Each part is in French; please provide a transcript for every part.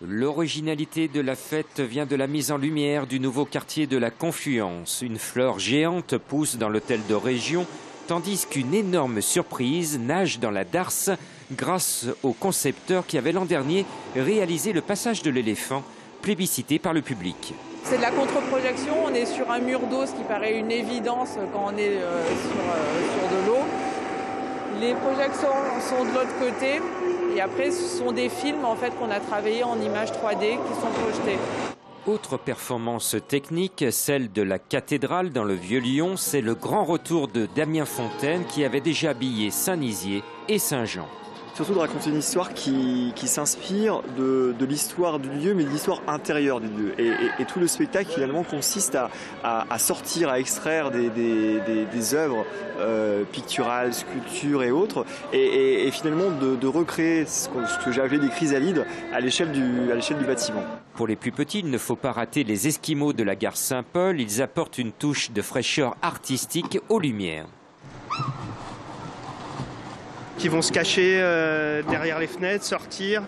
L'originalité de la fête vient de la mise en lumière du nouveau quartier de la Confluence. Une fleur géante pousse dans l'hôtel de région, tandis qu'une énorme surprise nage dans la Darse grâce au concepteur qui avait l'an dernier réalisé le passage de l'éléphant, plébiscité par le public. C'est de la contre-projection, on est sur un mur d'eau, ce qui paraît une évidence quand on est sur de l'eau. Les projections sont de l'autre côté et après ce sont des films en fait, qu'on a travaillé en images 3D qui sont projetés. Autre performance technique, celle de la cathédrale dans le Vieux-Lyon, c'est le grand retour de Damien Fontaine qui avait déjà habillé Saint-Nizier et Saint-Jean. Surtout de raconter une histoire qui s'inspire de l'histoire du lieu, mais de l'histoire intérieure du lieu. Et tout le spectacle finalement consiste à sortir, à extraire des œuvres picturales, sculptures et autres, et finalement de recréer ce que j'ai appelé des chrysalides à l'échelle du bâtiment. Pour les plus petits, il ne faut pas rater les Esquimaux de la gare Saint-Paul. Ils apportent une touche de fraîcheur artistique aux lumières. Qui vont se cacher derrière les fenêtres, sortir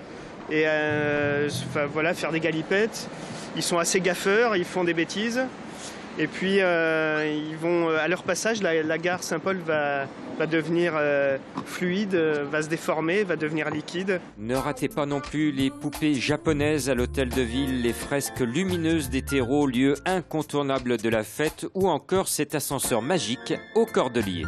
et voilà, faire des galipettes. Ils sont assez gaffeurs, ils font des bêtises. Et puis ils vont, à leur passage, la gare Saint-Paul va devenir fluide, va se déformer, va devenir liquide. Ne ratez pas non plus les poupées japonaises à l'hôtel de ville, les fresques lumineuses des terreaux, lieu incontournable de la fête, ou encore cet ascenseur magique au Cordelier.